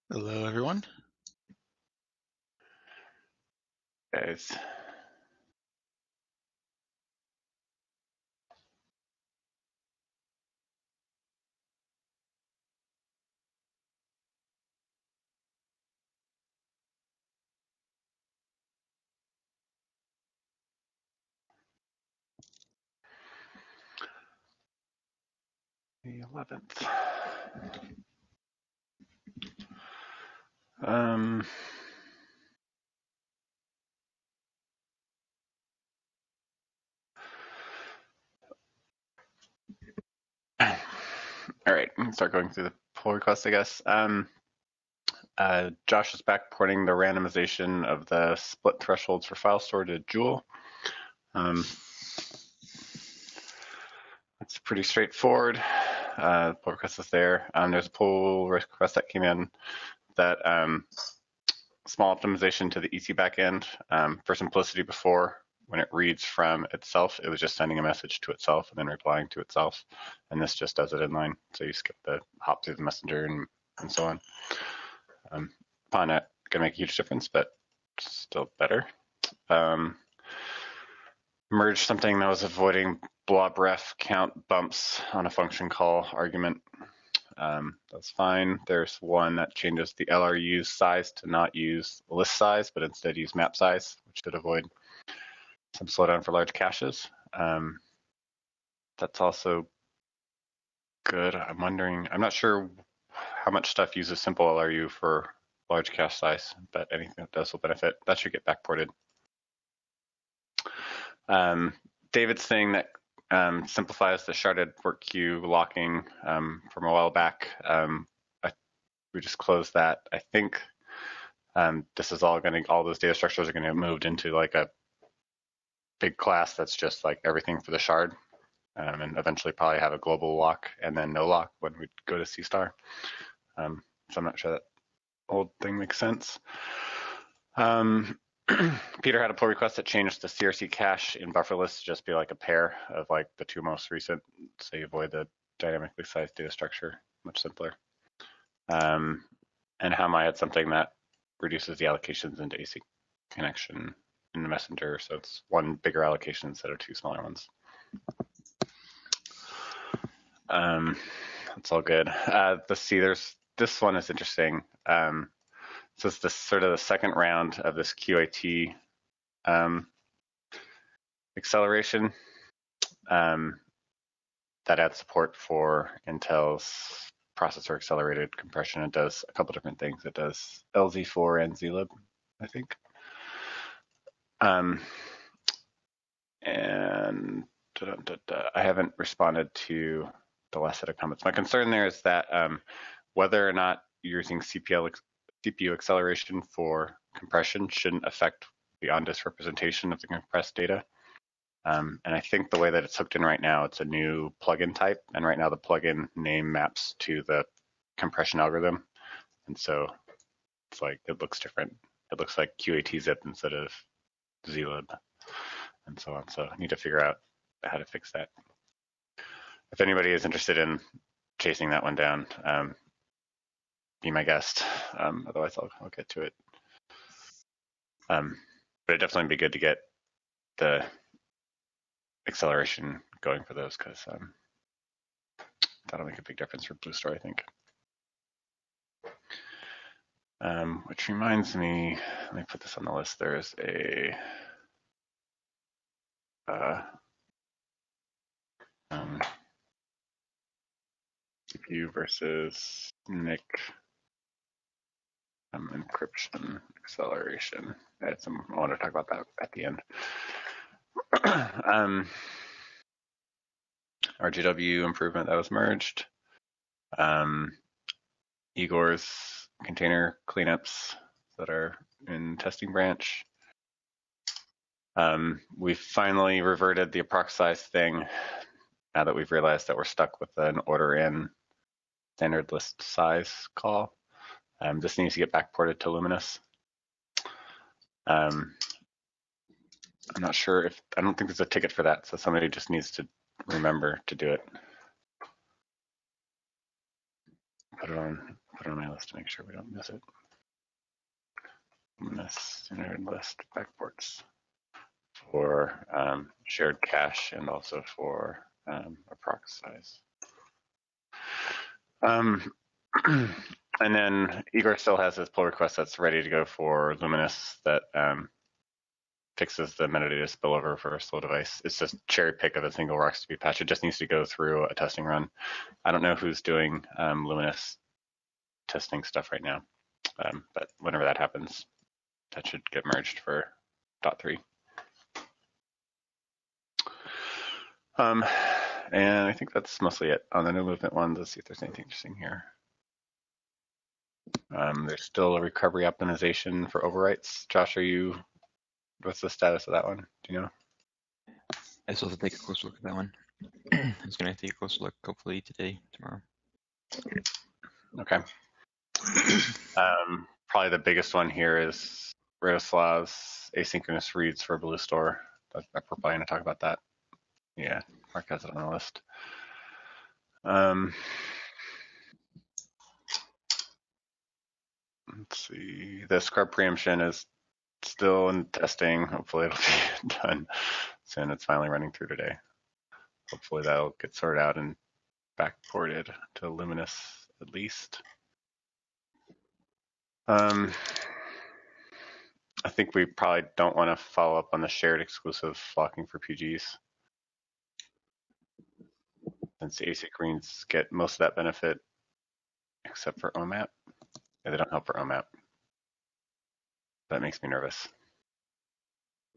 Hello, everyone. Guys. The 11th. All right, start going through the pull requests, I guess. Josh is back porting the randomization of the split thresholds for file store to Joule. It's pretty straightforward. The pull request is there. There's a pull request that came in that small optimization to the EC backend. For simplicity, before, when it reads from itself, it was just sending a message to itself and then replying to itself. And this just does it inline. So you skip the hop through the messenger and so on. Probably not going to make a huge difference, but still better. Merge something that was avoiding blob ref count bumps on a function call argument. That's fine. There's one that changes the LRU size to not use list size, but instead use map size, which should avoid some slowdown for large caches. That's also good. I'm wondering, I'm not sure how much stuff uses simple LRU for large cache size, but anything that does will benefit. That should get backported. David's thing that simplifies the sharded work queue locking from a while back. We just closed that. I think this is all those data structures are going to get moved into like a big class that's just like everything for the shard, and eventually probably have a global lock and then no lock when we go to C star. So I'm not sure that old thing makes sense. Peter had a pull request that changed the CRC cache in buffer list to just be like a pair of like the two most recent, so you avoid the dynamically sized data structure, much simpler. And Hamai had something that reduces the allocations into AC connection in the messenger, so it's one bigger allocation instead of two smaller ones. That's all good. Let's see, this one is interesting. So it's sort of the second round of this QAT acceleration that adds support for Intel's processor accelerated compression. It does a couple different things. It does LZ4 and zlib, I think. And I haven't responded to the last set of comments. My concern there is that whether or not you're using CPU acceleration for compression shouldn't affect the on-disk representation of the compressed data. And I think the way that it's hooked in right now, it's a new plugin type, and right now the plugin name maps to the compression algorithm, and so it's like it looks different. It looks like QAT zip instead of zlib, and so on. So I need to figure out how to fix that. If anybody is interested in chasing that one down, be my guest. Otherwise, I'll get to it. But it'd definitely be good to get the acceleration going for those, because that'll make a big difference for BlueStar, I think. Which reminds me, let me put this on the list. There's a CPU versus NIC encryption acceleration. I want to talk about that at the end. RGW improvement that was merged. Igor's container cleanups that are in testing branch. We finally reverted the approx size thing now that we've realized that we're stuck with an order in standard list size call. This needs to get backported to Luminous. I'm not sure if, I don't think there's a ticket for that, so somebody just needs to remember to do it. put it on my list to make sure we don't miss it. Luminous standard list backports for shared cache and also for a proc size. And then Igor still has his pull request that's ready to go for Luminous that fixes the metadata spillover for a slow device. It's just cherry pick of a single RocksDB patch. It just needs to go through a testing run. I don't know who's doing Luminous testing stuff right now, but whenever that happens, that should get merged for .3. And I think that's mostly it on the no movement one. Let's see if there's anything interesting here. There's still a recovery optimization for overwrites. Josh, what's the status of that one? Do you know? I still have to take a closer look at that one. I was going to take a closer look hopefully today, tomorrow. Okay. Probably the biggest one here is Radoslav's asynchronous reads for Blue Store. We're probably going to talk about that. Yeah, Mark has it on the list. Let's see. The scrub preemption is still in testing. Hopefully it'll be done soon. It's finally running through today. Hopefully that'll get sorted out and backported to Luminous at least. I think we probably don't want to follow up on the shared exclusive flocking for PGs. Since ASIC reads get most of that benefit, except for OMAP. Yeah, they don't help for OMAP. That makes me nervous.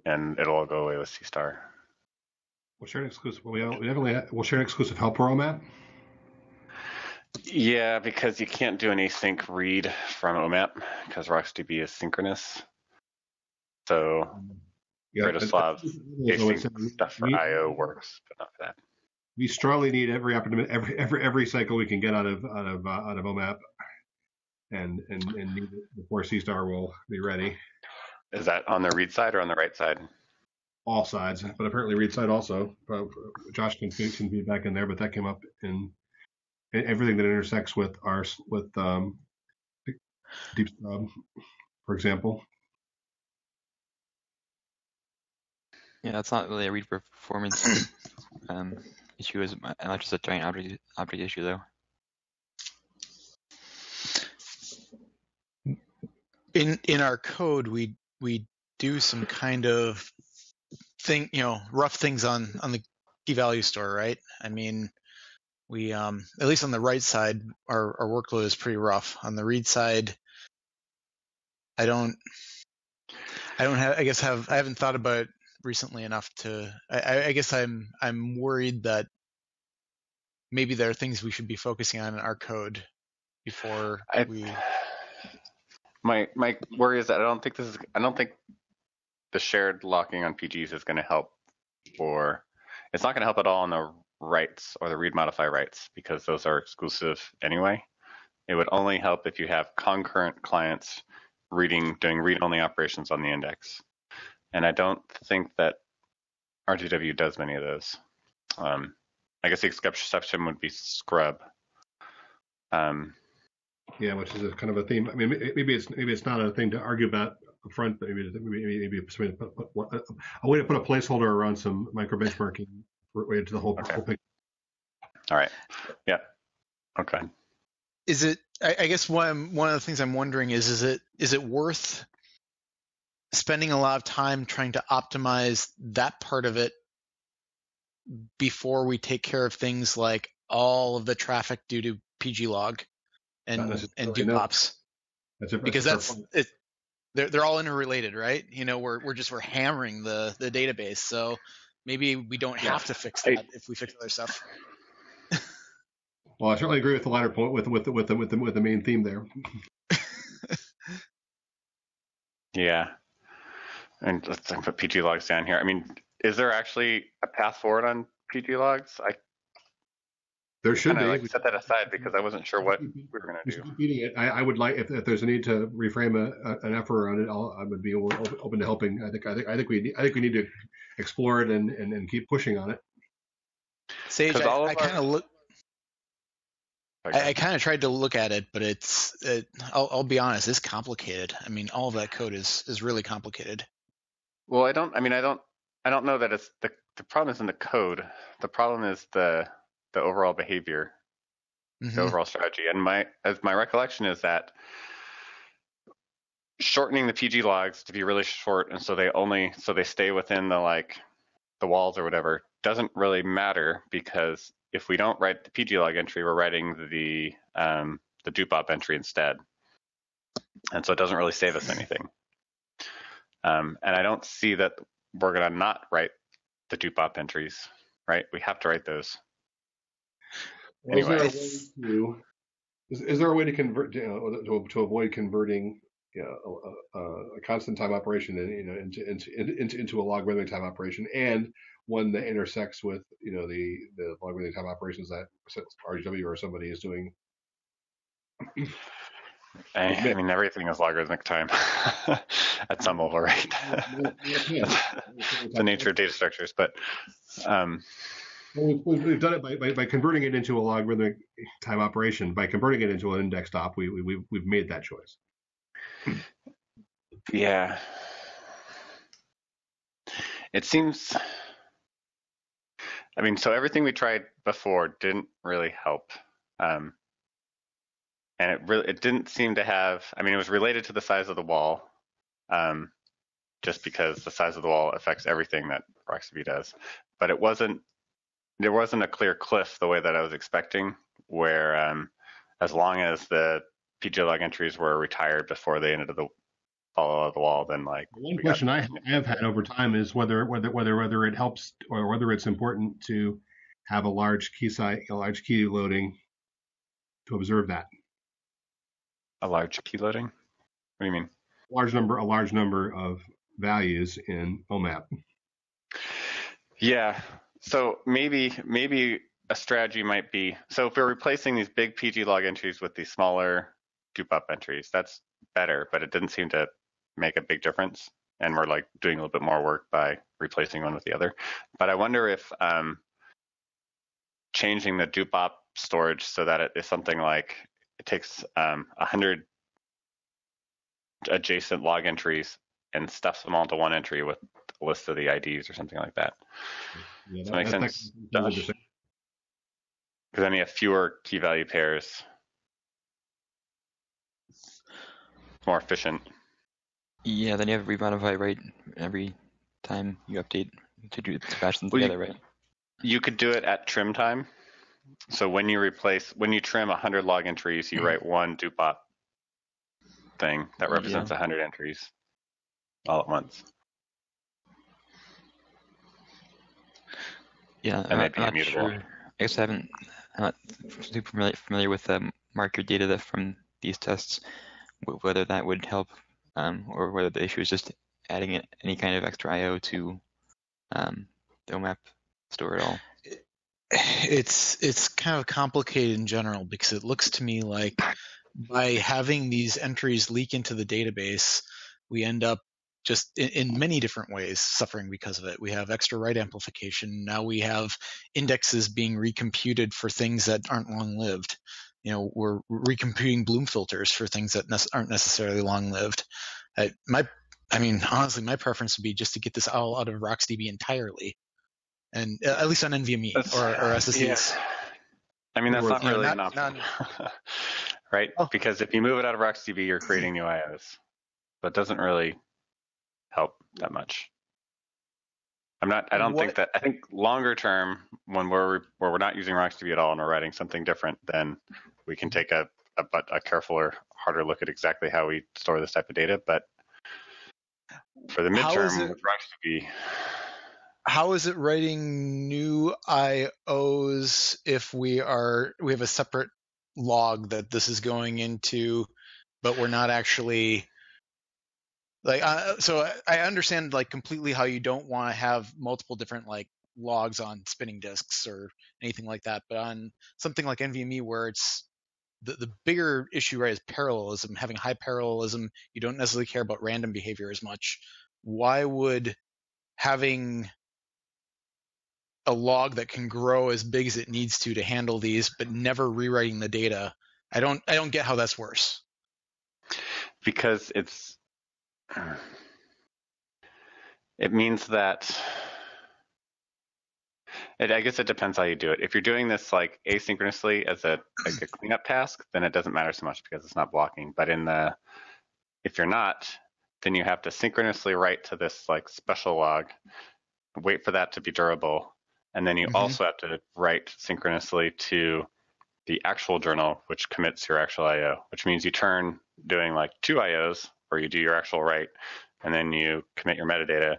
And it'll all go away with C star. Will shared exclusive? Will shared exclusive help for OMAP? Yeah, because you can't do an async read from OMAP because RocksDB is synchronous. So Radoslav's async stuff for IO works, but not for that. We strongly need every cycle we can get out of OMAP, and need it before C star will be ready. Is that on the read side or on the write side? All sides, but apparently read side also. Josh can feed back in there, but that came up in everything that intersects with deep stub, for example. Yeah, that's not really a read performance issue, is not just a giant object issue though. In our code, we do some kind of thing, rough things on the key value store, right? I mean, we at least on the write side, our workload is pretty rough. On the read side, I haven't thought about it recently enough to. I guess I'm worried that maybe there are things we should be focusing on in our code before we. My worry is that I don't think the shared locking on PGs is going to help it's not going to help at all on the writes or the read modify writes because those are exclusive anyway. It would only help if you have concurrent clients doing read-only operations on the index. And I don't think that RGW does many of those. I guess the exception would be scrub. Yeah, which is kind of a theme. I mean, maybe it's not a thing to argue about up front, but maybe a way to put a placeholder around some micro benchmarking related to the whole picture. All right. Yeah. Okay. Is it? I guess one of the things I'm wondering is it worth spending a lot of time trying to optimize that part of it before we take care of things like all of the traffic due to PG log and do pops? Because they're all interrelated, right? We're hammering the database, so maybe we don't have to fix that if we fix other stuff. Well, I certainly agree with the latter point with the main theme there. Yeah, and let's put PG logs down here. I mean, is there actually a path forward on PG logs? There should be. Set that aside because I wasn't sure what we were going to do. Beating it. I would like if there's a need to reframe an effort around it. I would be open to helping. I think we need to explore it and keep pushing on it. Sage, I kind of look. I kind of tried to look at it, but I'll be honest, it's complicated. I mean, all of that code is really complicated. Well, I don't know that it's the problem isn't the code. The problem is the overall behavior, the overall strategy. And my recollection is that shortening the PG logs to be really short, and so they stay within the walls or whatever, doesn't really matter, because if we don't write the PG log entry, we're writing the dupop entry instead, and so it doesn't really save us anything. And I don't see that we're going to not write the dupop entries, right? We have to write those. Well, anyway. Is there a way to convert to avoid converting a constant time operation into a logarithmic time operation, and one that intersects with the logarithmic time operations that RGW or somebody is doing? I mean, everything is logarithmic time at some level, right? The nature of data structures, but we've done it by converting it into a logarithmic time operation. By converting it into an index stop, we've made that choice. Yeah, it seems. I mean, so everything we tried before didn't really help. And it didn't seem to have. I mean, it was related to the size of the wall, just because the size of the wall affects everything that RocksDB does. But there wasn't a clear cliff the way that I was expecting, where as long as the PG log entries were retired before they ended the follow of the wall, then one question I have had over time is whether it helps or whether it's important to have a large key loading to observe that. A large key loading? What do you mean? A large number of values in OMAP. Yeah. So maybe a strategy might be, so if we're replacing these big PG log entries with these smaller dupop entries, that's better, but it didn't seem to make a big difference. And we're doing a little bit more work by replacing one with the other. But I wonder if changing the dupop storage so that it is something like it takes 100 adjacent log entries and stuffs them all into one entry with a list of the IDs or something like that. Yeah, Does that make sense, Josh? Because then you have fewer key value pairs. It's more efficient. Yeah, then you have remodify right every time you update to batch them together, right? You could do it at trim time. So when you trim 100 log entries, you write one dupop thing that represents 100 entries all at once. Yeah, and they'd be I'm not immutable. sure. I guess I'm not super familiar with mark your data from these tests, whether that would help, or whether the issue is just adding any kind of extra I/O to the OMAP store at all. It's kind of complicated in general, because it looks to me like by having these entries leak into the database, we end up just in many different ways suffering because of it. We have extra write amplification. Now we have indexes being recomputed for things that aren't long-lived. We're recomputing Bloom filters for things that aren't necessarily long-lived. Honestly, my preference would be just to get this all out of RocksDB entirely, and at least on NVMe or SSDs. Yeah. I mean, that's not really an option, right? Oh. Because if you move it out of RocksDB, you're creating new IOs. That doesn't really help that much. I think longer term, when we're not using RocksDB at all and we're writing something different, then we can take a carefuler, harder look at exactly how we store this type of data. But for the midterm with RocksDB, how is it writing new IOs if we have a separate log that this is going into, but we're not actually so I understand completely how you don't want to have multiple different logs on spinning disks or anything like that, but on something like NVMe, where it's the bigger issue, right, is parallelism. Having high parallelism, you don't necessarily care about random behavior as much. Why would having a log that can grow as big as it needs to handle these, but never rewriting the data. I don't get how that's worse. Because it means that I guess it depends how you do it. If you're doing this like asynchronously as a cleanup task, then it doesn't matter so much because it's not blocking. But if you're not, then you have to synchronously write to this like special log, wait for that to be durable, and then you also have to write synchronously to the actual journal, which commits your actual IO, which means you turn doing like 2 IOs where you do your actual write, and then you commit your metadata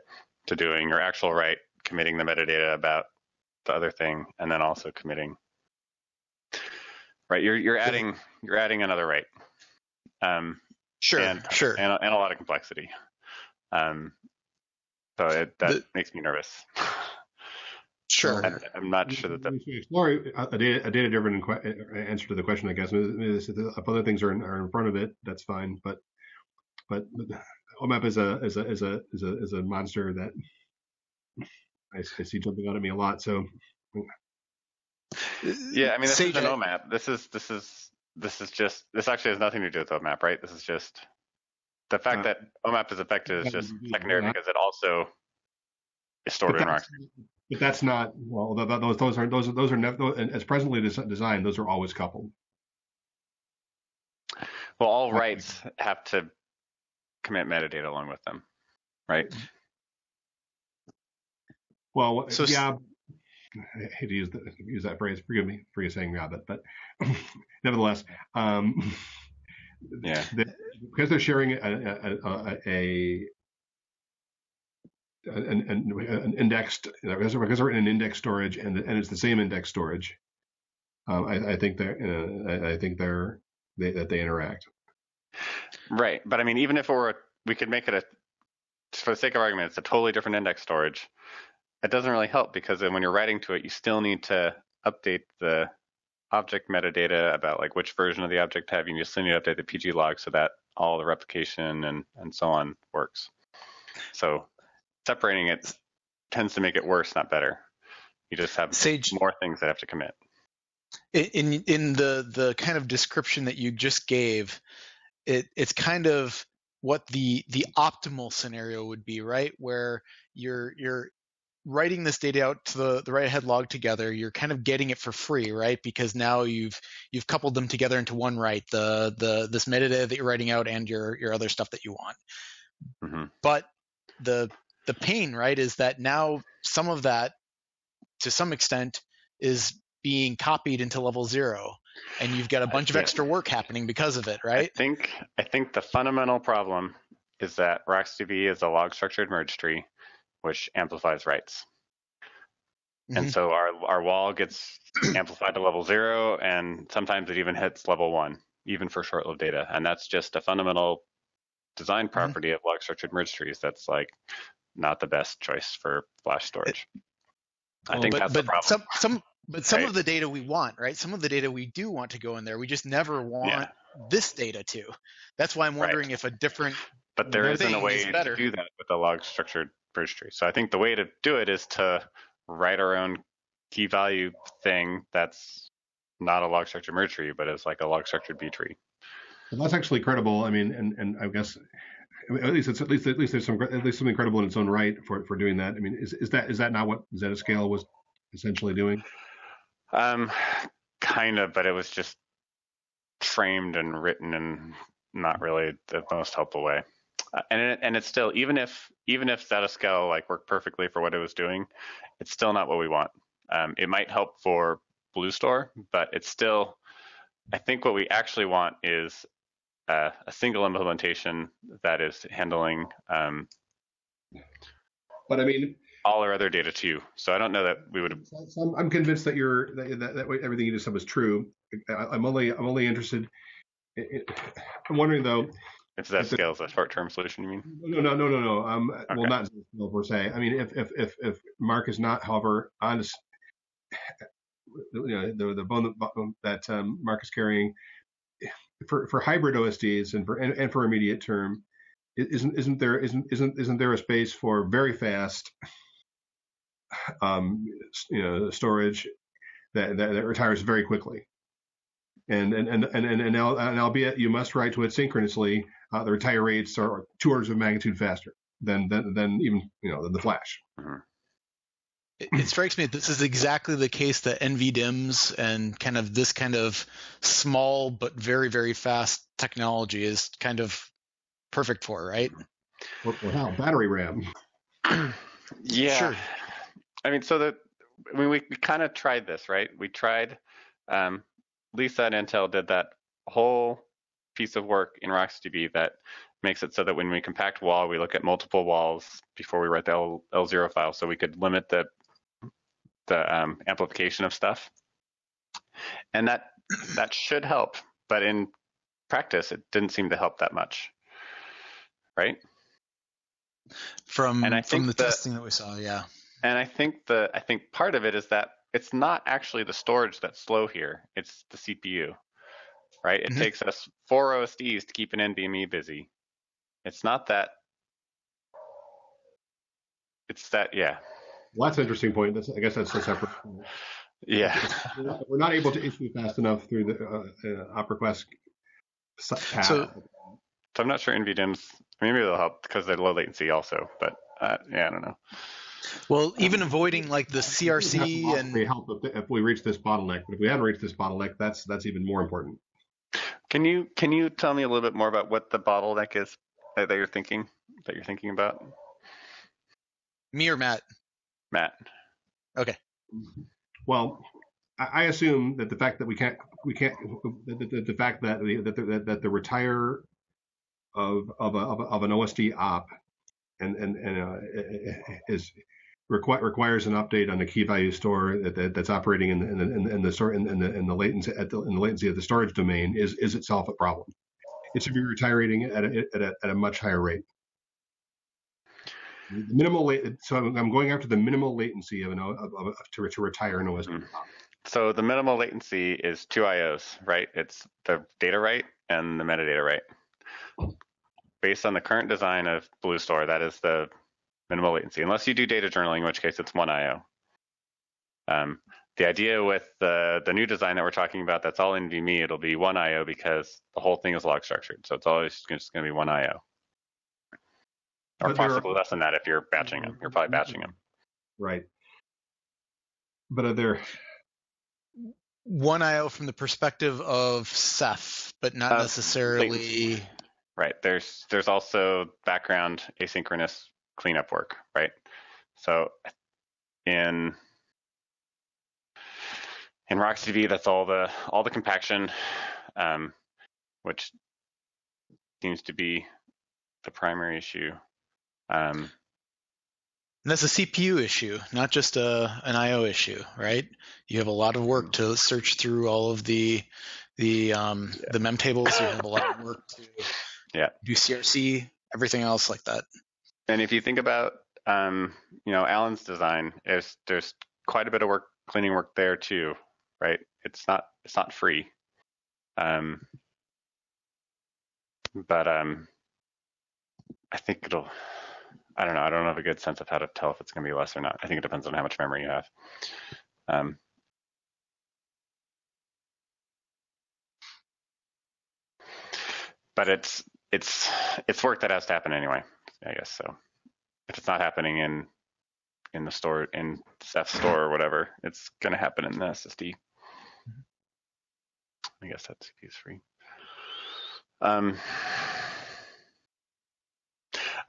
to doing your actual write, committing the metadata about the other thing, and then also committing. Right, you're adding another write. Sure. And a lot of complexity. So that makes me nervous. Sure. I'm not sure that explore a data-driven answer to the question, I guess. If other things are in front of it, that's fine. But OMAP is a monster that I see jumping out at me a lot. So yeah, I mean, this is an OMAP. This actually has nothing to do with OMAP, right? This is just the fact that OMAP is affected is just secondary because it also is stored in ROX. But that's not, well, those are never, as presently designed, those are always coupled. Well, all writes have to commit metadata along with them, right? Well, so, yeah, I hate to use that phrase. Forgive me for saying yeah, but nevertheless, yeah, because they're sharing an indexed, because we're in an index storage and it's the same index storage. I think that they interact. Right, but I mean, even if we could make it for the sake of argument, it's a totally different index storage. It doesn't really help because then when you're writing to it, you still need to update the object metadata about like which version of the object have you. You still need to update the PG log so that all the replication and so on works. So separating it tends to make it worse, not better. You just have more things that have to commit. In the kind of description that you just gave, it's kind of what the optimal scenario would be, right? Where you're writing this data out to the write-ahead log together. You're kind of getting it for free, right? Because now you've coupled them together into one write, this metadata that you're writing out and your other stuff that you want. Mm-hmm. But the pain, right, is that now some of that, to some extent, is being copied into level 0, and you've got a bunch of extra work happening because of it, right? I think the fundamental problem is that RocksDB is a log structured merge tree, which amplifies writes. Mm-hmm. And so our wall gets amplified to level 0, and sometimes it even hits level 1, even for short-lived data. And that's just a fundamental design property of log structured merge trees. That's like not the best choice for flash storage. I think that's the problem. Some of the data we want, right? Some of the data we do want to go in there. We just never want this data to. That's why I'm wondering if a different But there isn't a way to do that with a log structured merge tree. So I think the way to do it is to write our own key value thing that's not a log structured merge tree, but it's like a log structured B tree. Well, that's actually credible. I mean, and I guess at least there's something credible in its own right for doing that. I mean, is that not what Zettascale was essentially doing? Kind of, but it was just framed and written in not really the most helpful way. And it's still, even if Zettascale like worked perfectly for what it was doing, it's still not what we want. It might help for BlueStore, but it's still, I think what we actually want is a single implementation that is handling but I mean all our other data too. So I don't know that we would. I'm convinced that that everything you just said was true. I'm only interested. I'm wondering though. If Zettascale is a short-term solution, you mean? No. Okay. Well, not Zettascale per se. I mean, if Mark is not, however, honest, the bone that Mark is carrying for hybrid OSDs and for immediate term, isn't there a space for very fast storage that retires very quickly. And albeit you must write to it synchronously, the retire rates are 2 orders of magnitude faster than even than the flash. Mm-hmm. It strikes me that this is exactly the case that NVDIMMs and kind of this kind of small but very, very fast technology is kind of perfect for, right? Or hell, battery RAM. Yeah. Sure. I mean, we kind of tried this, right? We tried, Lisa at Intel did that whole piece of work in RocksDB that makes it so that when we compact wall, we look at multiple walls before we write the L0 file, so we could limit the amplification of stuff. And that should help, but in practice, it didn't seem to help that much, right? From the testing that we saw, yeah. And I think part of it is that it's not actually the storage that's slow here; it's the CPU, right? It takes us 4 OSDs to keep an NVMe busy. It's not that. It's that, yeah. Well, that's an interesting point. I guess that's a separate point. Yeah. We're not able to issue fast enough through the op request path. So I'm not sure NVDIMMs, maybe they'll help because they're low latency also, but yeah, I don't know. Well, even avoiding like the CRC and they help if we reach this bottleneck, but if we haven't reached this bottleneck, that's even more important. Can you tell me a little bit more about what the bottleneck is that you're thinking about? Me or Matt? Matt. Okay. Well, I assume that the fact that the fact that the retire of an OSD op requires an update on the key value store that's operating in the latency of the storage domain is itself a problem. It should be retiring at a much higher rate. The minimal so I'm going after the minimal latency to retire an OSD. Mm-hmm. So the minimal latency is 2 IOs, right? It's the data write and the metadata write. Based on the current design of BlueStore, that is the minimal latency, unless you do data journaling, in which case it's 1 IO. The idea with the new design that we're talking about, that's all NVMe, it'll be 1 IO because the whole thing is log structured. So it's always just going to be 1 IO. Or possibly less than that if you're batching them. You're probably batching them. Right. But are there 1 IO from the perspective of Ceph, but not necessarily latency. Right. There's also background asynchronous cleanup work, right? So in RocksDB, that's all the compaction, which seems to be the primary issue. And that's a CPU issue, not just an IO issue, right? You have a lot of work to search through all of the mem tables. You have a lot of work to do CRC, everything else like that. And if you think about Alan's design, there's quite a bit of work, cleaning work there too, right? It's not free. But I think I don't know. I don't have a good sense of how to tell if it's going to be less or not. I think it depends on how much memory you have. But it's work that has to happen anyway, I guess. So if it's not happening in the store, in Ceph store or whatever, it's going to happen in the SSD. I guess that CPU is free.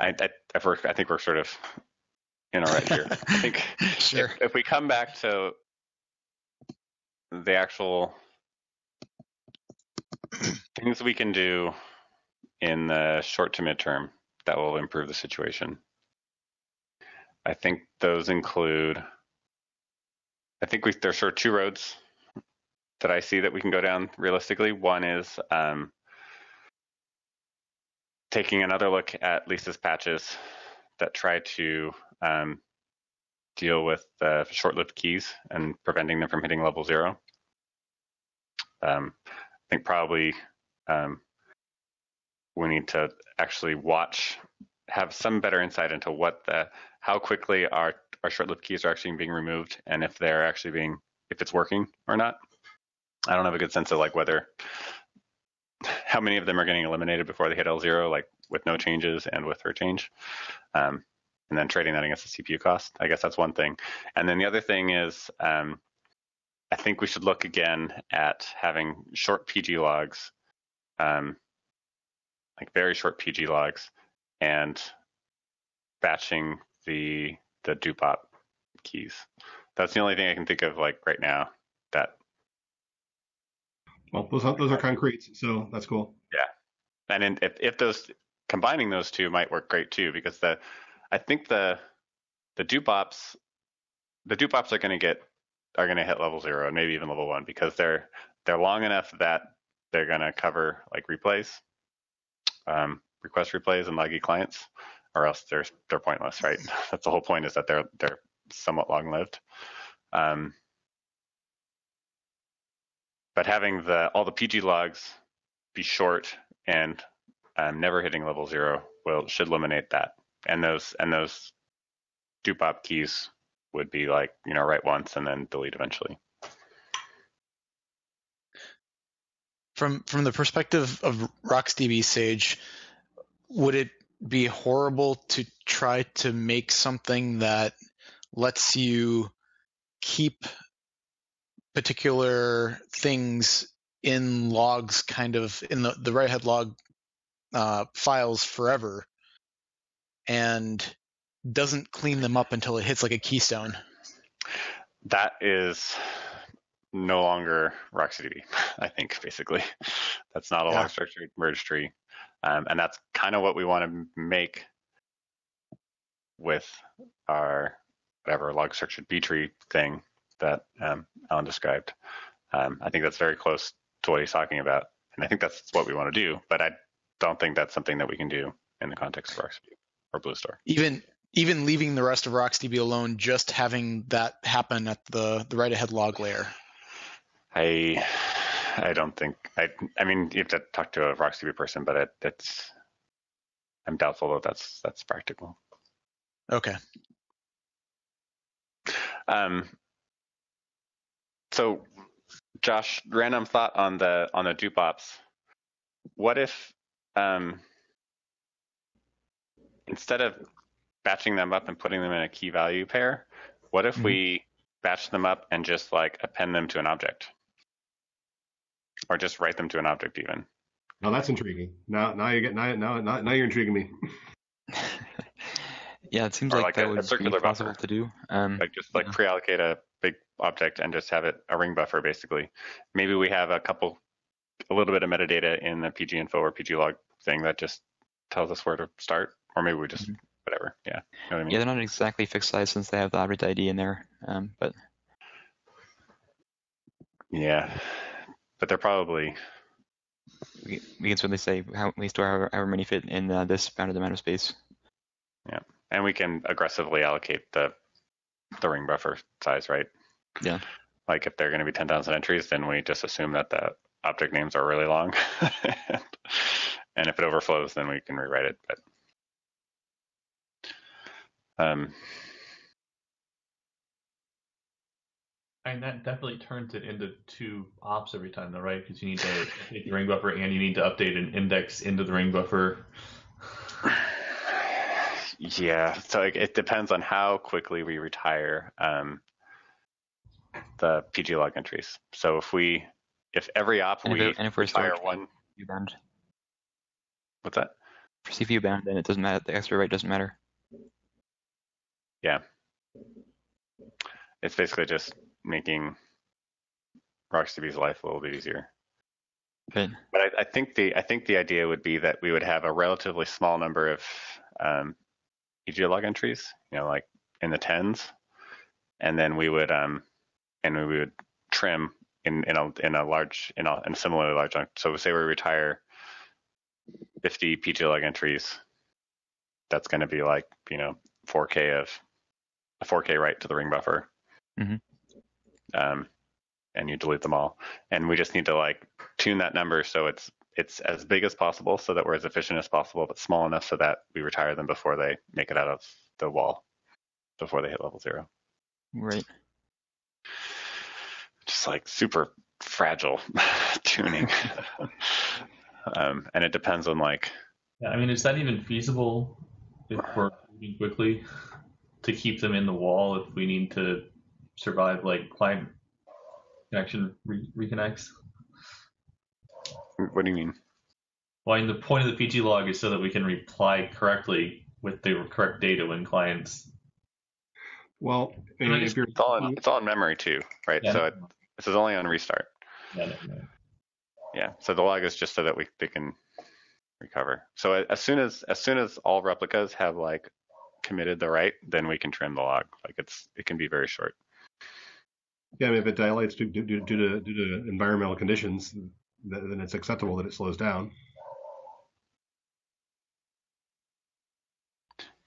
I think we're sort of in a right here. I think Sure. if we come back to the actual things we can do in the short to midterm that will improve the situation, I think those include, there's sort of 2 roads that I see that we can go down realistically. One is taking another look at Lisa's patches that try to deal with the short-lived keys and preventing them from hitting level 0. I think probably we need to actually have some better insight into how quickly our our short-lived keys are actually being removed, and if it's working or not. I don't have a good sense of like how many of them are getting eliminated before they hit L0, like with no changes and with her change. And then trading that against the CPU cost. I guess that's one thing. And then the other thing is, I think we should look again at having short PG logs, like very short PG logs, and batching the dupop keys. That's the only thing I can think of like right now. Well, those are concrete, so that's cool. Yeah, and if those combining those two might work great too, because I think the dupops are going to hit level 0 and maybe even level 1 because they're long enough that they're going to cover like replays, request replays and laggy clients, or else they're pointless, right? That's the whole point, is that they're somewhat long lived. But having all the PG logs be short and never hitting level 0 should eliminate that. And those dupop keys would be like, write once and then delete eventually. From the perspective of RocksDB Sage, would it be horrible to try to make something that lets you keep particular things in logs, kind of in the write-ahead log files forever, and doesn't clean them up until it hits like a keystone? That is no longer RocksDB, I think, basically. That's not a log structured merge tree. And that's kind of what we want to make with our whatever log structured B tree thing that Alan described. I think that's very close to what he's talking about. And I think that's what we want to do, but I don't think that's something that we can do in the context of RocksDB or Bluestar. Even leaving the rest of RocksDB alone, just having that happen at the write-ahead log layer. I don't think, I mean, you have to talk to a RocksDB person, but I'm doubtful that that's practical. Okay. So Josh, random thought on the dupops. What if instead of batching them up and putting them in a key value pair, what if we batch them up and just like append them to an object? Or just write them to an object even? Now that's intriguing. Now you're intriguing me. Yeah, it seems like that would be possible to do. Like just like pre-allocate a big object and just have it a ring buffer basically. Maybe we have a little bit of metadata in the PG info or PG log thing that just tells us where to start, or maybe we just whatever. Yeah, you know what I mean? Yeah, they're not exactly fixed size since they have the object ID in there, but yeah, but they're probably. We can certainly say we store however many fit in this bounded amount of space. Yeah, and we can aggressively allocate the ring buffer size, right? Yeah. Like if they're going to be 10,000 entries, then we just assume that the object names are really long, and if it overflows, then we can rewrite it. But and that definitely turns it into two ops every time, though, right? Because you need to update the ring buffer and you need to update an index into the ring buffer. Yeah, so it depends on how quickly we retire the PG log entries. So if every op we retire one, CPU bound. What's that? For CPU bound, then it doesn't matter. The extra write doesn't matter. Yeah, it's basically just making RocksDB's life a little bit easier. Right. But I think the idea would be that we would have a relatively small number of PG log entries, like in the tens, and then we would trim in a similarly large chunk. So say we retire 50 PG log entries, that's going to be like 4K of a 4K write to the ring buffer. And you delete them all, and we just need to like tune that number so it's as big as possible, so that we're as efficient as possible, but small enough so that we retire them before they make it out of the wall. before they hit level 0. Right. Just like super fragile tuning. And it depends on like. Yeah, I mean, is that even feasible if we're moving quickly to keep them in the wall if we need to survive like client connection reconnects? What do you mean? Well, I mean, the point of the PG log is so that we can reply correctly with the correct data when clients. Well, if you're it's all in memory too, right? Yeah. So this is only on restart. Yeah, no. Yeah. So the log is just so that they can recover. So as soon as all replicas have like committed the write, then we can trim the log. Like it can be very short. Yeah, I mean, if it dilates due to environmental conditions, then it's acceptable that it slows down.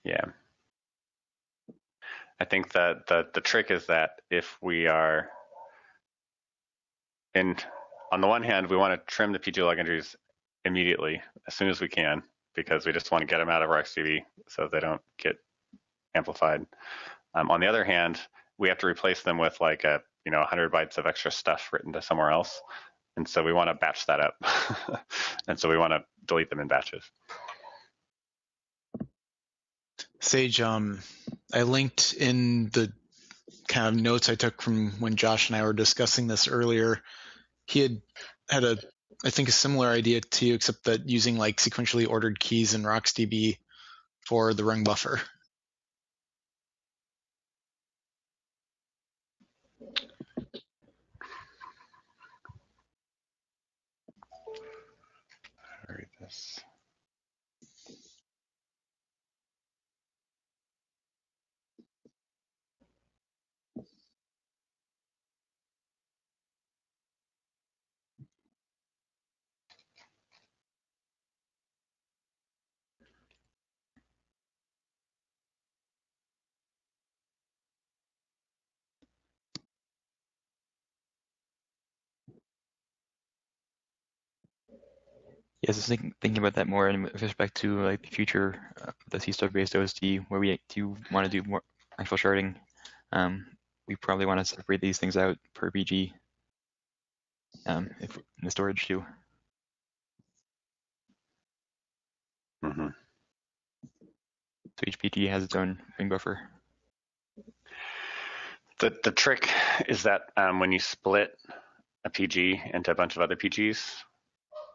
Yeah. I think that the trick is that if we are on the one hand, we want to trim the PG log entries immediately as soon as we can, because we just want to get them out of RocksDB so they don't get amplified. On the other hand, we have to replace them with like 100 bytes of extra stuff written to somewhere else. And so we want to batch that up. And so we want to delete them in batches. Sage, I linked in the kind of notes I took from when Josh and I were discussing this earlier. He had I think a similar idea to you, except that using like sequentially ordered keys in RocksDB for the rung buffer. I'll read this. Yes, I was thinking about that more in with respect to like the future, the C stuff based OSD, where we do want to do more actual sharding. We probably want to separate these things out per PG, if in the storage too. Mm-hmm. So each PG has its own ring buffer. The trick is that when you split a PG into a bunch of other PGs,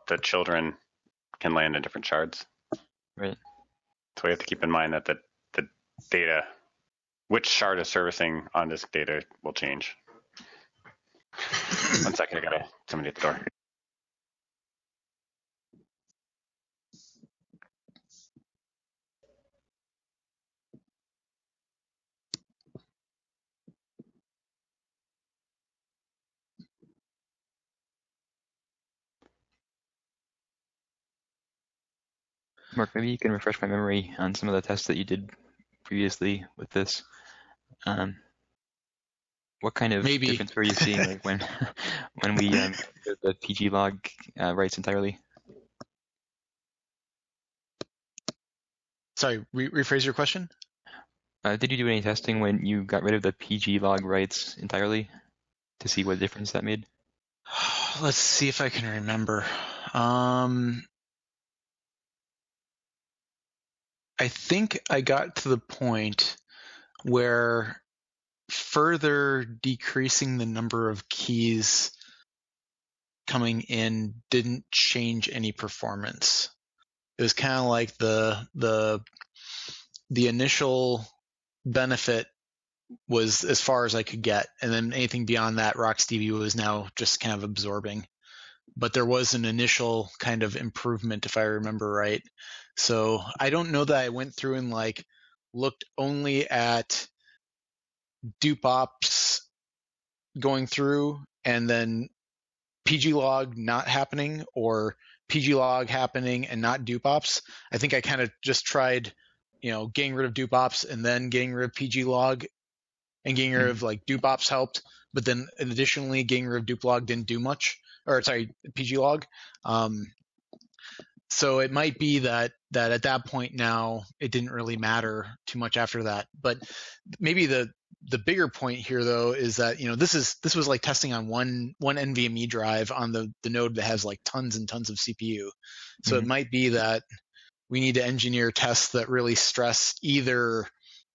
the children can land in different shards. Right. So we have to keep in mind that the data, which shard is servicing on disk data, will change. 1 second, I got somebody at the door. Mark, maybe you can refresh my memory on some of the tests that you did previously with this. What kind of difference were you seeing like when we did the PG log writes entirely? Sorry, rephrase your question. Did you do any testing when you got rid of the PG log writes entirely to see what difference that made? Let's see if I can remember. I think I got to the point where further decreasing the number of keys coming in didn't change any performance. It was kind of like the initial benefit was as far as I could get, and then anything beyond that, RocksDB was now just kind of absorbing. But there was an initial kind of improvement, if I remember right. So I don't know that I went through and like looked only at dupe ops going through and then PG log not happening, or PG log happening and not dupe ops. I think I kind of just tried, getting rid of dupe ops and then getting rid of PG log, and getting rid of like dupe ops helped, but then additionally getting rid of dupe log didn't do much, or sorry, PG log. So it might be that at that point now it didn't really matter too much after that. But maybe the bigger point here though is that this was like testing on one NVMe drive on the node that has like tons and tons of CPU. So it might be that we need to engineer tests that really stress either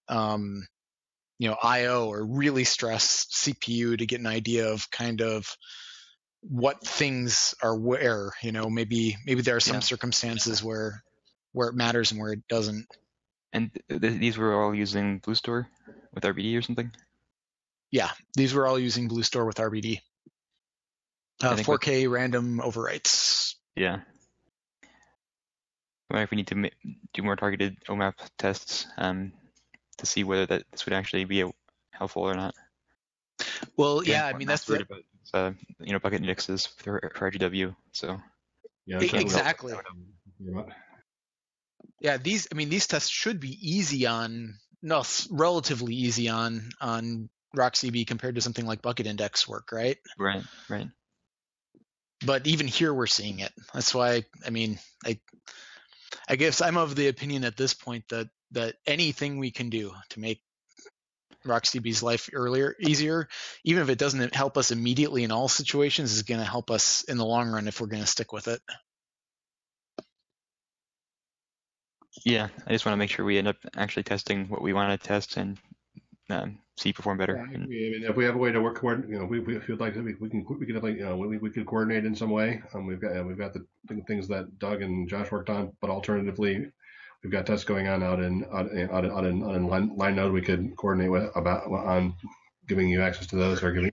IO or really stress CPU to get an idea of kind of what things are where. Maybe there are some circumstances where it matters and where it doesn't. And these were all using BlueStore with RBD or something? Yeah, these were all using BlueStore with RBD. 4K random overwrites. Yeah. I wonder if we need to do more targeted OMAP tests to see whether this would actually be helpful or not. Well, yeah, I mean that's the bucket indexes for RGW. So yeah, exactly. Yeah, these tests should be relatively easy on RockCB compared to something like bucket index work, right? Right. But even here we're seeing it. That's why I guess I'm of the opinion at this point that anything we can do to make RockCB's life easier, even if it doesn't help us immediately in all situations, is going to help us in the long run if we're going to stick with it. Yeah, I just want to make sure we end up actually testing what we want to test and see perform better. Yeah, I mean, if we have a way to work, we feel like we can definitely, we could coordinate in some way. We've got the things that Doug and Josh worked on, but alternatively, we've got tests going on out in line node. We could coordinate on giving you access to those or giving.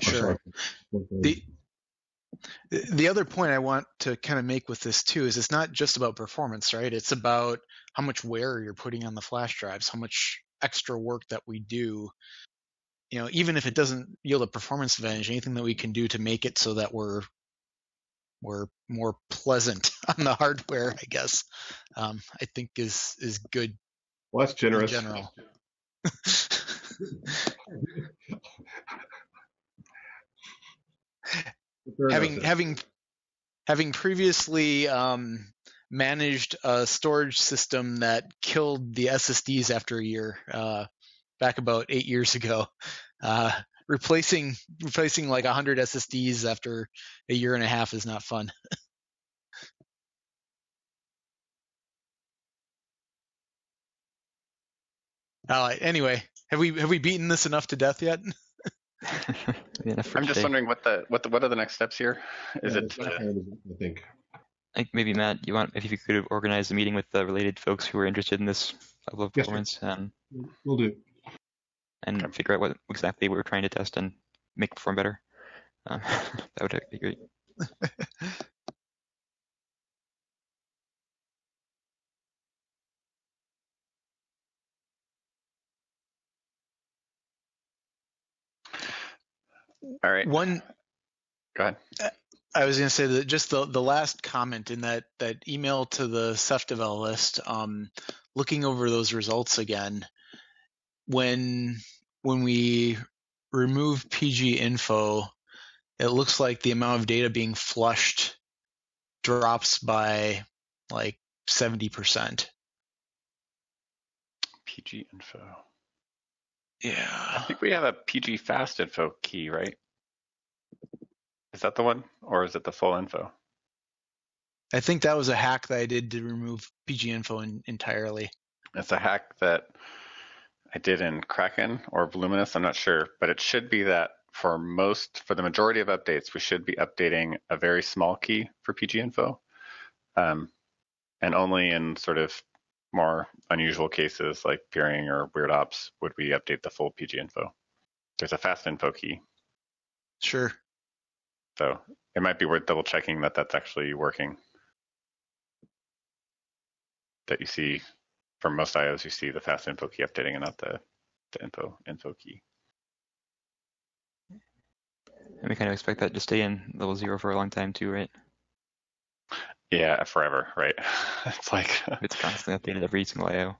Sure. The other point I want to kind of make with this too is it's not just about performance, right? It's about how much wear you're putting on the flash drives, how much extra work that we do. Even if it doesn't yield a performance advantage, anything that we can do to make it so that we're more pleasant on the hardware, I guess, I think is good. Well, that's generous. In general. Having previously managed a storage system that killed the SSDs after a year, back about 8 years ago, replacing like 100 SSDs after a year and a half is not fun. Anyway, have we beaten this enough to death yet? I'm just wondering what are the next steps here? Is it? I think maybe Matt, if you could organize a meeting with the related folks who are interested in this level of performance. We'll do. And figure out what exactly we're trying to test and make it perform better. That would be great. All right. Go ahead. I was going to say that just the last comment in that email to the Ceph devel list, looking over those results again, when we remove PG info, it looks like the amount of data being flushed drops by like 70%. PG info. Yeah. I think we have a PG fast info key, right? Is that the one, or is it the full info? I think that was a hack that I did to remove PG info entirely. It's a hack that I did in Kraken or Voluminous, I'm not sure, but it should be that for the majority of updates, we should be updating a very small key for PG info. And only in sort of more unusual cases like peering or weird ops would we update the full PG info. There's a fast info key. Sure. So it might be worth double checking that that's actually working. That you see from most IOs, you see the fast info key updating and not the info key. And we kind of expect that to stay in level 0 for a long time too, right? Yeah, forever, right? It's like it's constantly updated every single IO.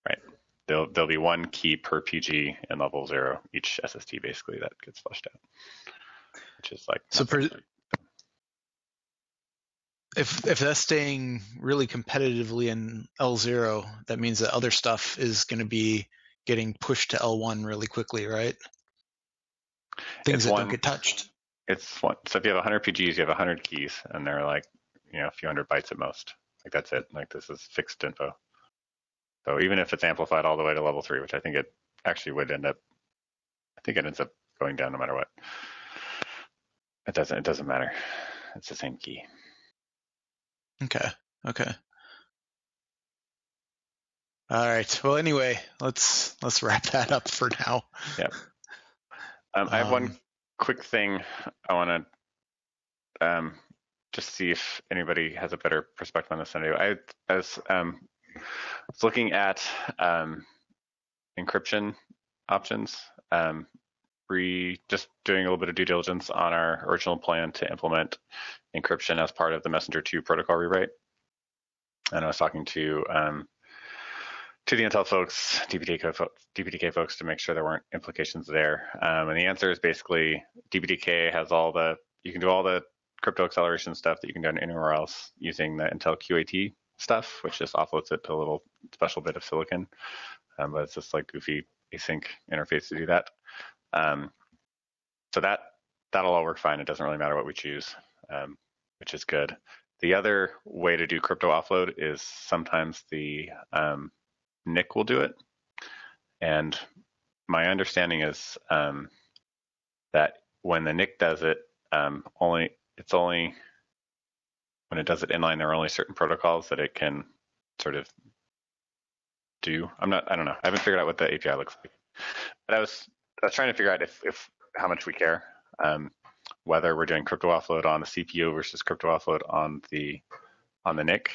Right. There'll be one key per PG in level 0, each SSD basically that gets flushed out, which is like. if that's staying really competitively in L0, that means that other stuff is going to be getting pushed to L1 really quickly, right? Things that don't get touched. It's one. So if you have 100 PGs, you have 100 keys, and they're like, a few hundred bytes at most. Like that's it. Like this is fixed info. So even if it's amplified all the way to level 3, which I think it actually would end up, I think it ends up going down no matter what. It doesn't matter. It's the same key. Okay. All right. Well, anyway, let's wrap that up for now. Yeah. I have one quick thing I want to just see if anybody has a better perspective on this than I do. I was looking at encryption options. Just doing a little bit of due diligence on our original plan to implement encryption as part of the Messenger 2 protocol rewrite. And I was talking to the Intel folks, DPDK folks, to make sure there weren't implications there. And the answer is basically DPDK has you can do all the crypto acceleration stuff that you can do anywhere else using the Intel QAT stuff, which just offloads it to a little special bit of silicon. But it's just like goofy async interface to do that. So that'll all work fine. It doesn't really matter what we choose, which is good. The other way to do crypto offload is sometimes the NIC will do it. And my understanding is that when the NIC does it, it's only when it does it inline, there are only certain protocols that it can sort of do. I don't know. I haven't figured out what the API looks like. But I was trying to figure out if how much we care, whether we're doing crypto offload on the CPU versus crypto offload on the NIC,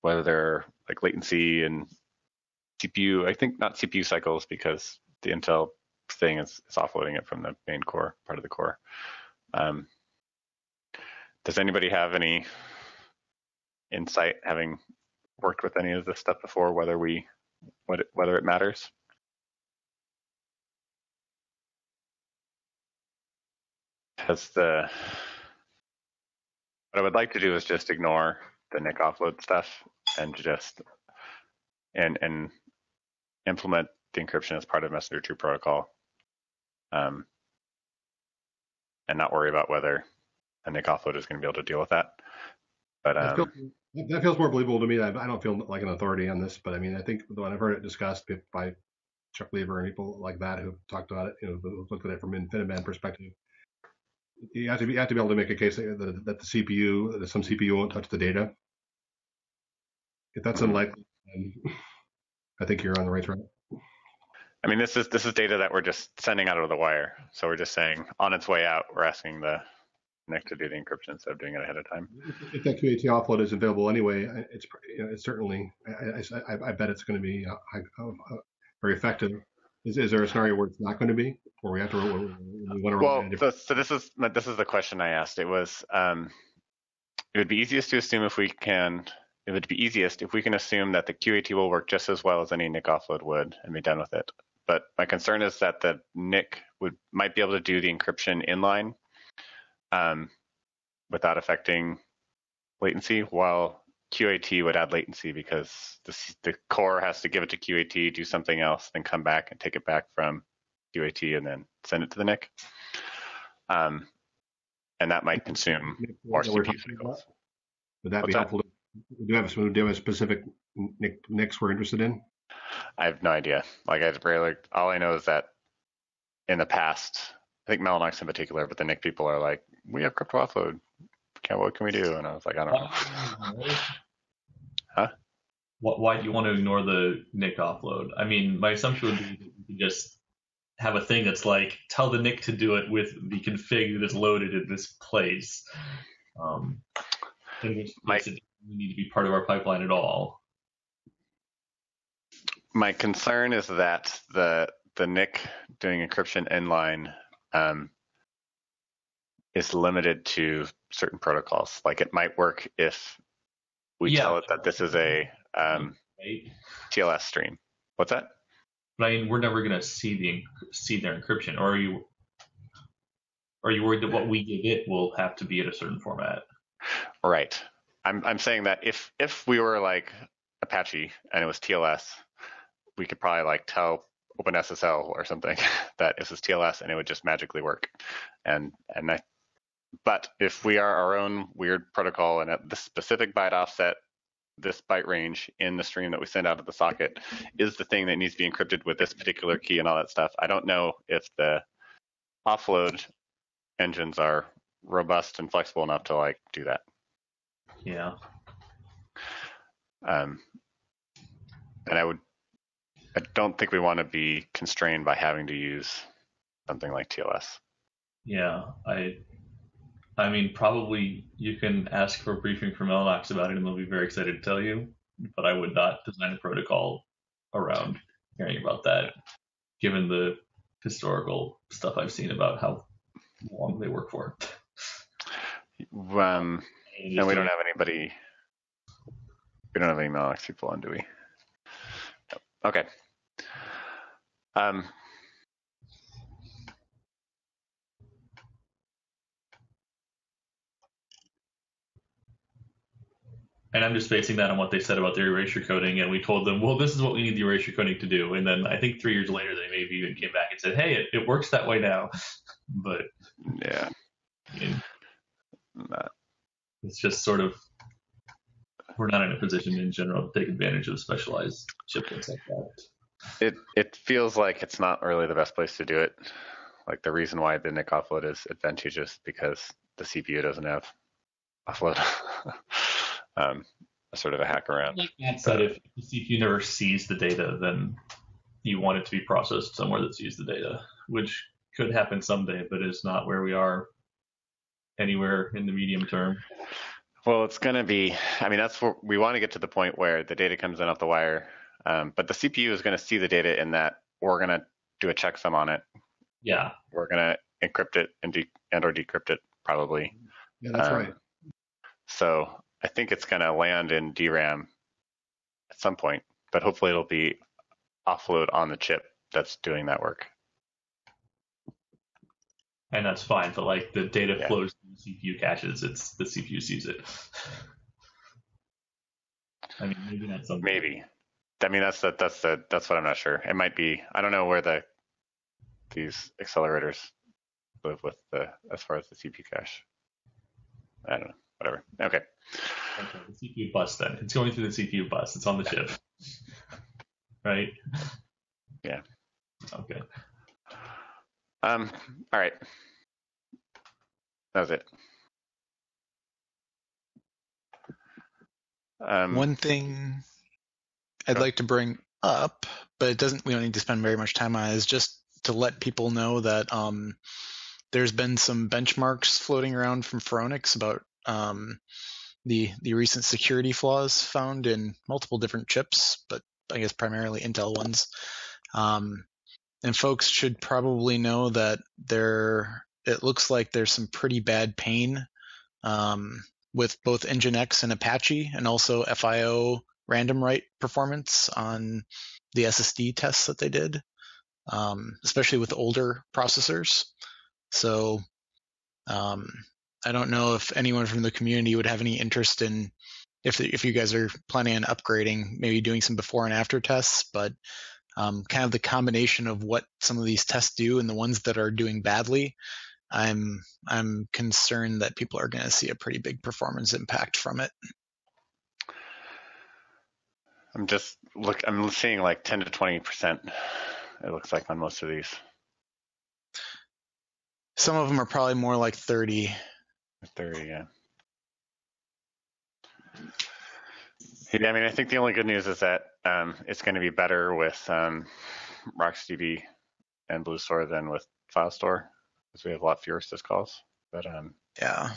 whether they're like latency and CPU. I think not CPU cycles because the Intel thing is offloading it from the main core, part of the core. Does anybody have any insight, having worked with any of this stuff before, whether it matters? What I would like to do is just ignore the NIC offload stuff and just and implement the encryption as part of Messenger 2 protocol, and not worry about whether a NIC offload is going to be able to deal with that. But that feels more believable to me. I don't feel like an authority on this, but I mean, I think when I've heard it discussed by Chuck Lever and people like that who've talked about it, who looked at it from an InfiniBand perspective, you have to be able to make a case that the CPU, that some CPU won't touch the data. If that's unlikely, then I think you're on the right track. I mean, this is data that we're just sending out over the wire. So we're just saying on its way out, we're asking the NIC to do the encryption instead of doing it ahead of time. If that QAT offload is available anyway, it's certainly, I bet it's going to be very effective. Is there a scenario where it's not going to be, or we have to? So this is the question I asked. It was it would be easiest to assume if we can. It would be easiest if we can assume that the QAT will work just as well as any NIC offload would, and be done with it. But my concern is that the NIC might be able to do the encryption inline without affecting latency, while QAT would add latency because the core has to give it to QAT, do something else, then come back and take it back from QAT and then send it to the NIC. And that might consume more CPU cycles. Would that be helpful? Do you have a specific NICs we're interested in? I have no idea. All I know is that in the past, I think Mellanox in particular, but the NIC people are like, we have crypto offload. What can we do? And I was like, I don't know. Huh? Why do you want to ignore the NIC offload? I mean, my assumption would be that you could just have a thing that's like, tell the NIC to do it with the config that is loaded in this place. In which case it doesn't need to be part of our pipeline at all. My concern is that the NIC doing encryption inline is limited to certain protocols. Like it might work if we tell it that this is a TLS stream. What's that? But I mean, we're never going to see their encryption. Or are you worried that what we give it will have to be at a certain format? Right. I'm saying that if we were like Apache and it was TLS, we could probably like tell OpenSSL or something that this is TLS and it would just magically work. But if we are our own weird protocol and at the specific byte offset, this byte range in the stream that we send out of the socket is the thing that needs to be encrypted with this particular key and all that stuff. I don't know if the offload engines are robust and flexible enough to like do that. Yeah. And I don't think we want to be constrained by having to use something like TLS. Yeah. I mean, probably you can ask for a briefing from Mellanox about it and they'll be very excited to tell you, but I would not design a protocol around caring about that, given the historical stuff I've seen about how long they work for. And we don't have anybody, we don't have any Mellanox people on, do we? Okay. And I'm just basing that on what they said about their erasure coding, and we told them, well, this is what we need the erasure coding to do. And then I think 3 years later, they maybe even came back and said, hey, it works that way now. But yeah, it's just sort of, we're not in a position in general to take advantage of specialized chiplets like that. It feels like it's not really the best place to do it. Like the reason why the NIC offload is advantageous because the CPU doesn't have offload. Sort of a hack around. Like Matt said, if the CPU never sees the data, then you want it to be processed somewhere that sees the data, which could happen someday, but is not where we are anywhere in the medium term. Well, it's going to be, I mean, that's where we want to get to the point where the data comes in off the wire, but the CPU is going to see the data in that we're going to do a checksum on it. Yeah. We're going to encrypt it and or decrypt it probably. Yeah, that's right. So I think it's going to land in DRAM at some point, but hopefully it'll be offload on the chip that's doing that work. And that's fine, but like the data flows through the CPU caches, it's the CPU sees it. I mean, maybe not something. Maybe. I mean, that's what I'm not sure. It might be. I don't know where these accelerators live with as far as the CPU cache. I don't know. Whatever. Okay. The CPU bus then. It's going through the CPU bus. It's on the chip. Right? Yeah. Okay. All right. That was it. One thing I'd like to bring up, but we don't need to spend very much time on it, is just to let people know that there's been some benchmarks floating around from Phoronix about the recent security flaws found in multiple different chips, but I guess primarily Intel ones. And folks should probably know that it looks like there's some pretty bad pain with both Nginx and Apache, and also FIO random write performance on the SSD tests that they did, especially with older processors. So I don't know if anyone from the community would have any interest in, if you guys are planning on upgrading, maybe doing some before and after tests, but kind of the combination of what some of these tests do and the ones that are doing badly, I'm concerned that people are going to see a pretty big performance impact from it. I'm seeing like 10 to 20%. It looks like on most of these. Some of them are probably more like 30. 30, yeah. Yeah, I mean, I think the only good news is that it's going to be better with RocksDB and BlueStore than with FileStore, because we have a lot fewer syscalls. But yeah.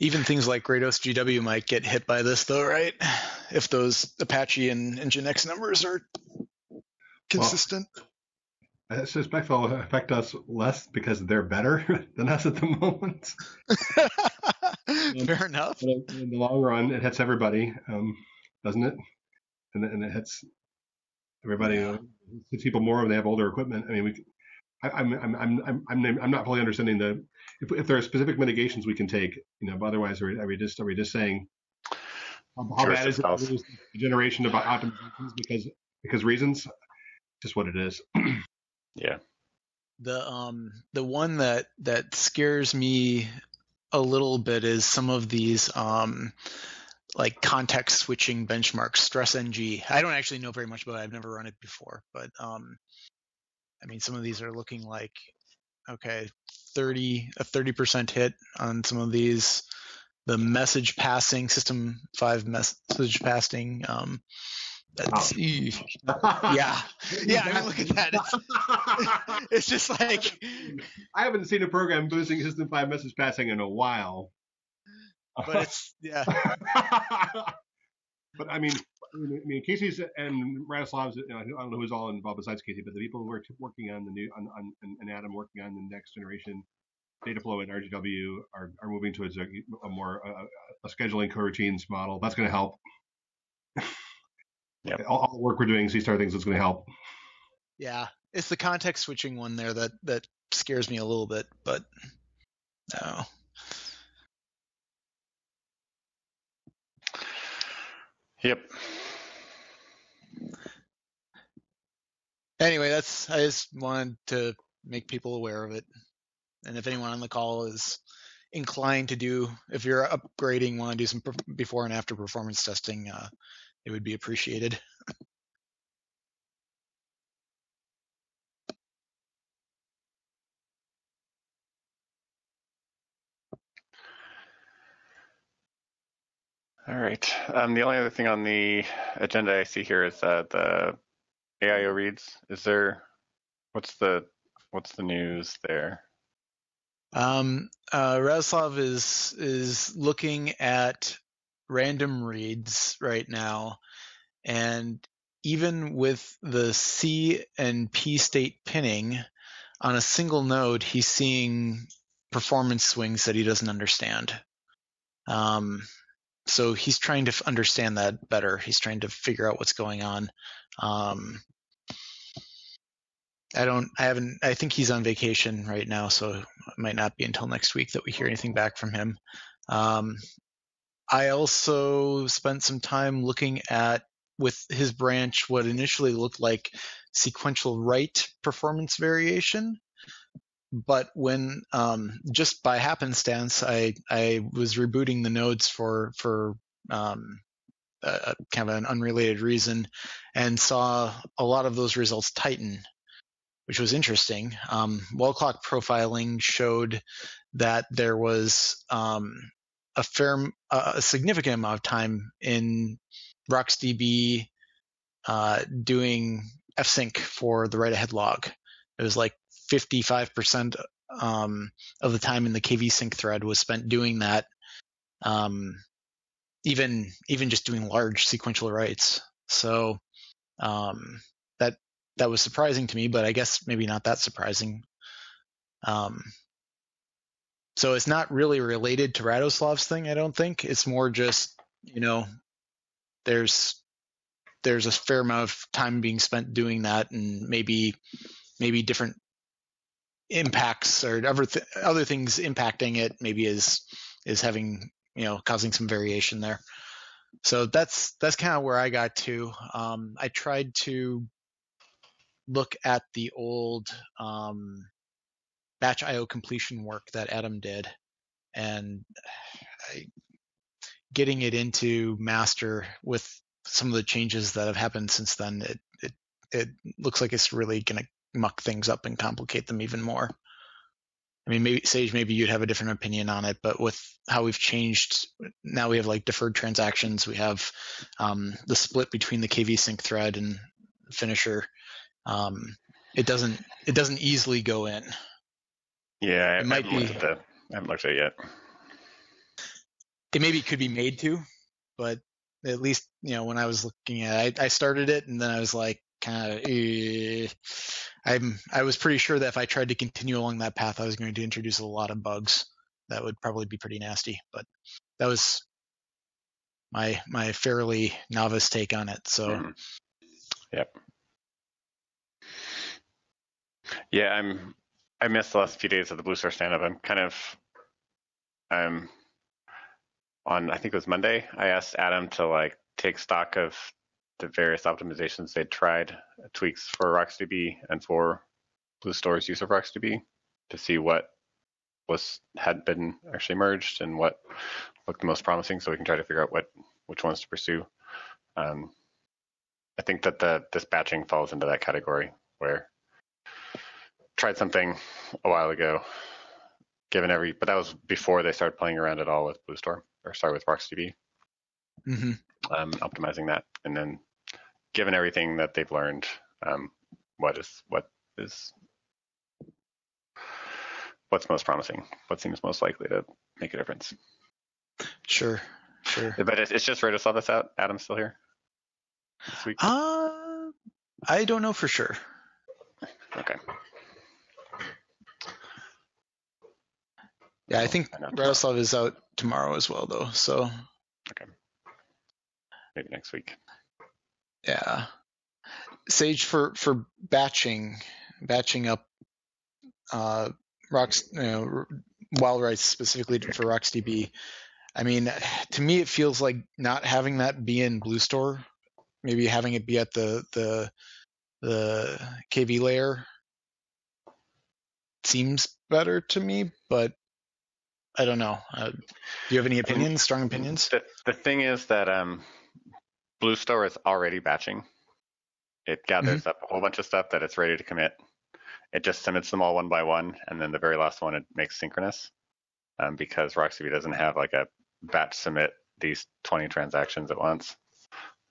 Even things like Grados GW might get hit by this, though, right? If those Apache and Nginx numbers are consistent. Well, I suspect they'll affect us less because they're better than us at the moment. Fair enough. In the long run, it hits everybody, doesn't it? And it hits everybody. It hits people more when they have older equipment. I mean, I'm not fully understanding if there are specific mitigations we can take, but otherwise, are we just saying how bad is it to lose the generation about optimizations because reasons? Just what it is. Yeah. The one that scares me a little bit is some of these like context switching benchmarks, stress NG. I don't actually know very much about it. I've never run it before, but I mean, some of these are looking like, okay, 30% hit on some of these. The message passing, System 5 message passing, that's, yeah. I mean, look at that. It's just like, I haven't seen a program boosting System 5 message passing in a while. But it's, yeah. But I mean, Casey's and Radoslav's. I don't know who's all involved besides Casey, but the people who are working on the new, and Adam working on the next generation data flow in RGW are moving towards a more a scheduling coroutines model. That's going to help. Yeah. All the work we're doing, C-star things, is going to help. Yeah, it's the context switching one there that scares me a little bit, but no. Yep. Anyway, I just wanted to make people aware of it. And if anyone on the call is inclined to do, if you're upgrading, want to do some before and after performance testing, it would be appreciated. All right. The only other thing on the agenda I see here is the AIO reads. What's the news there? Radoslav is looking at random reads right now, and even with the C and P state pinning on a single node, he's seeing performance swings that he doesn't understand. So he's trying to understand that better. He's trying to figure out what's going on. I think he's on vacation right now, so it might not be until next week that we hear anything back from him. I also spent some time looking at, with his branch, what initially looked like sequential write performance variation. But when, just by happenstance, I was rebooting the nodes for kind of an unrelated reason, and saw a lot of those results tighten, which was interesting. Wall clock profiling showed that there was a significant amount of time in RocksDB doing fsync for the write-ahead log. It was like 55% of the time in the KV sync thread was spent doing that, even just doing large sequential writes. So that was surprising to me, but I guess maybe not that surprising. So it's not really related to Radoslav's thing, I don't think. It's more just, there's a fair amount of time being spent doing that, and maybe different impacts or other things impacting it maybe is having, causing some variation there. So that's kind of where I got to. I tried to look at the old batch IO completion work that Adam did, and getting it into master with some of the changes that have happened since then, it looks like it's really going to muck things up and complicate them even more. I mean, maybe Sage, maybe you'd have a different opinion on it, but with how we've changed, now we have like deferred transactions. We have the split between the KV sync thread and finisher. It doesn't easily go in. Yeah, I haven't looked at it yet. It maybe could be made to, but at least, when I was looking at it, I started it and then I was like, kind of, I was pretty sure that if I tried to continue along that path, I was going to introduce a lot of bugs that would probably be pretty nasty. But that was my fairly novice take on it. So, Yep. Yeah, I missed the last few days of the Blue Star stand-up. I'm on, I think it was Monday, I asked Adam to like take stock of the various optimizations they'd tried, tweaks for RocksDB and for Blue Store's use of RocksDB to see what had been actually merged and what looked the most promising, so we can try to figure out which ones to pursue. I think that this batching falls into that category where tried something a while ago, but that was before they started playing around at all with Blue Store, or sorry, with RocksDB, optimizing that, and then given everything that they've learned, what's most promising, what seems most likely to make a difference. Sure. But it's just right to saw this out. Adam's still here this week? I don't know for sure. Okay. Yeah, I think Radoslav is out tomorrow as well, though. So. Okay. Maybe next week. Yeah. Sage for batching up wild rights specifically for RocksDB. I mean, to me, it feels like not having that be in Blue Store, maybe having it be at the KV layer seems better to me, but I don't know. Do you have any opinions, strong opinions? The thing is that Blue Store is already batching. It gathers up a whole bunch of stuff that it's ready to commit. It just submits them all one by one, and then the very last one it makes synchronous, because RocksDB doesn't have like a batch submit these 20 transactions at once.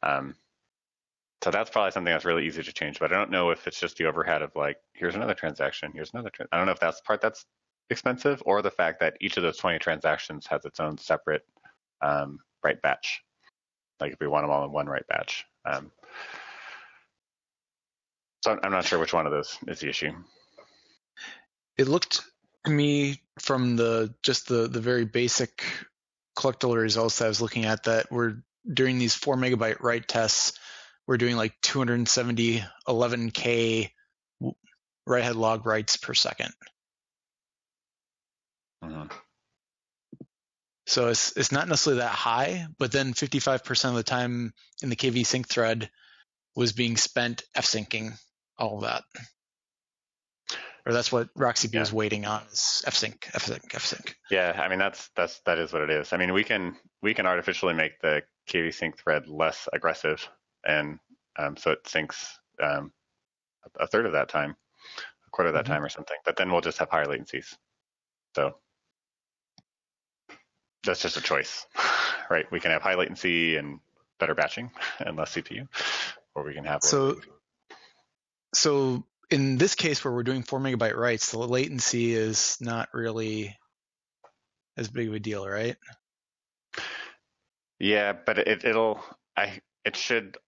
So that's probably something that's really easy to change, but I don't know if it's just the overhead of like, here's another transaction, I don't know if that's the part that's expensive, or the fact that each of those 20 transactions has its own separate write batch. Like if we want them all in one write batch. So I'm not sure which one of those is the issue. It looked to me from the very basic collectible results that I was looking at that we're during these 4 megabyte write tests, we're doing like 270 11K write head log writes per second. So it's not necessarily that high, but then 55% of the time in the KV sync thread was being spent f-syncing all of that. Or that's what RocksDB was waiting on, is f-sync. Yeah, I mean that is what it is. I mean we can artificially make the KV sync thread less aggressive, and so it syncs a third of that time, a quarter of that time or something. But then we'll just have higher latencies. So that's just a choice, right? We can have high latency and better batching and less CPU, or we can have so in this case where we're doing 4 megabyte writes, the latency is not really as big of a deal, right? Yeah, but it should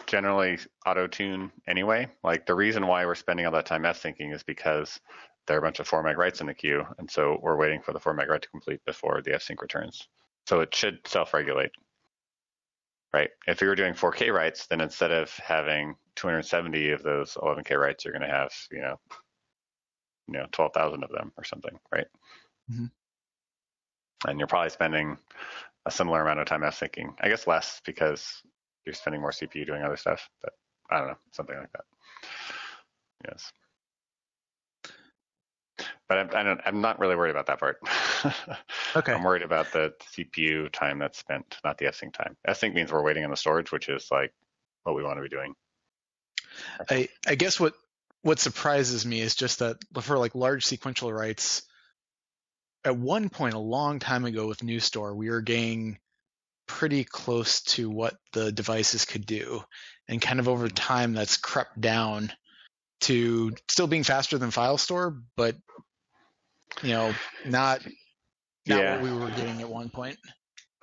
generally auto tune anyway. Like the reason why we're spending all that time f-syncing is because there are a bunch of 4 meg writes in the queue, and so we're waiting for the 4 meg write to complete before the f-sync returns. So it should self-regulate. Right. If you were doing 4K writes, then instead of having 270 of those 11K writes, you're going to have 12,000 of them or something, right? And you're probably spending a similar amount of time f-syncing. I guess less because you're spending more CPU doing other stuff, but I don't know, something like that. Yes. But I'm not really worried about that part. Okay. I'm worried about the CPU time that's spent, not the f-sync time. F-sync means we're waiting on the storage, which is like what we want to be doing. I guess what surprises me is just that for like large sequential writes, at one point a long time ago with New Store, we were getting pretty close to what the devices could do, and kind of over time that's crept down to still being faster than file store, but not what we were getting at one point.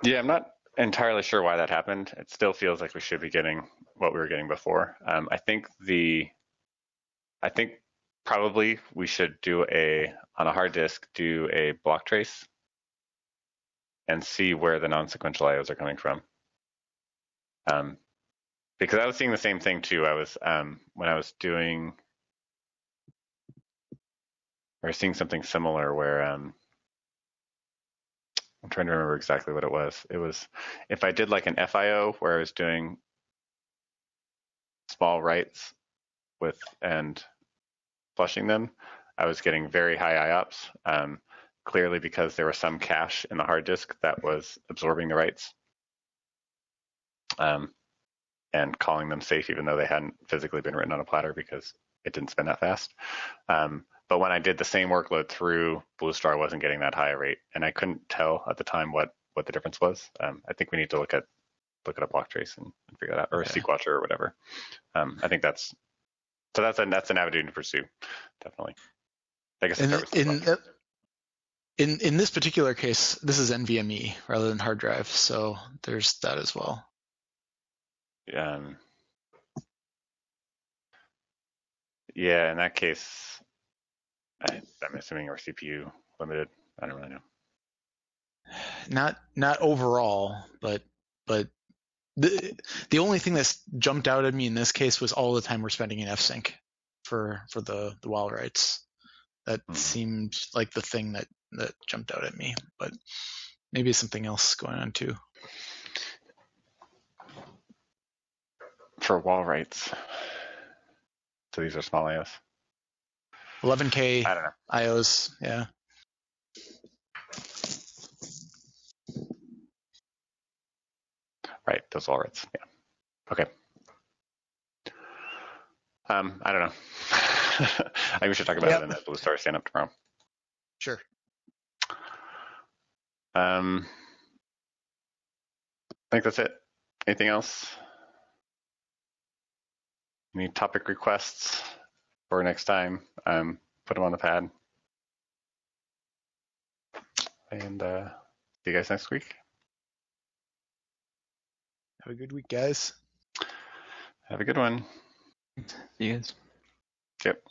Yeah, I'm not entirely sure why that happened. It still feels like we should be getting what we were getting before. I think probably we should on a hard disk, do a block trace and see where the non-sequential IOs are coming from. because I was seeing the same thing too. I was when I was doing, or seeing something similar where I'm trying to remember exactly what it was. It was if I did like an FIO where I was doing small writes with and flushing them, I was getting very high IOPS. Clearly because there was some cache in the hard disk that was absorbing the writes. And calling them safe even though they hadn't physically been written on a platter because it didn't spin that fast. But when I did the same workload through Bluestar, I wasn't getting that high rate, and I couldn't tell at the time what the difference was. I think we need to look at a block trace and figure that out, or Okay. a sequatcher or whatever. I think that's an avenue to pursue, definitely. I guess in this particular case, this is NVMe rather than hard drive, so there's that as well. Yeah, in that case, I'm assuming our CPU limited. I don't really know. Not overall, but the only thing that's jumped out at me in this case was all the time we're spending in fsync for the while writes. That seemed like the thing that jumped out at me, but maybe something else going on too. For wall writes. So these are small IOs. 11K I don't know. IOs, yeah. Right, those wall writes. Yeah. Okay. I don't know. I think we should talk about it in the Bluestar stand up tomorrow. Sure. I think that's it. Anything else? Any topic requests for next time? Put them on the pad. And see you guys next week. Have a good week, guys. Have a good one. See you guys. Yep.